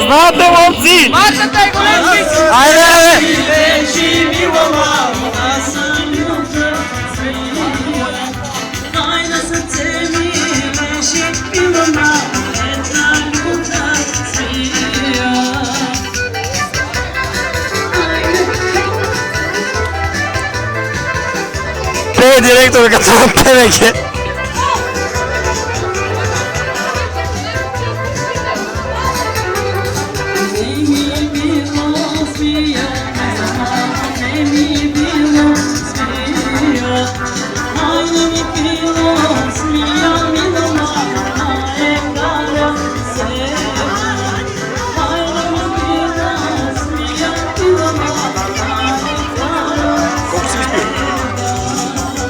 Znate momci! Mačate goleškić! Ajde, ajde! Pej direktor kad sam peveke.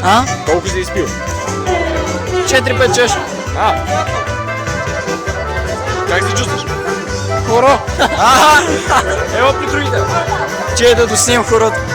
А? Колко си изпил? 4-5 чаши. Как се чувстваш? Хоро! Ево при другите. Че да доснимам хорото.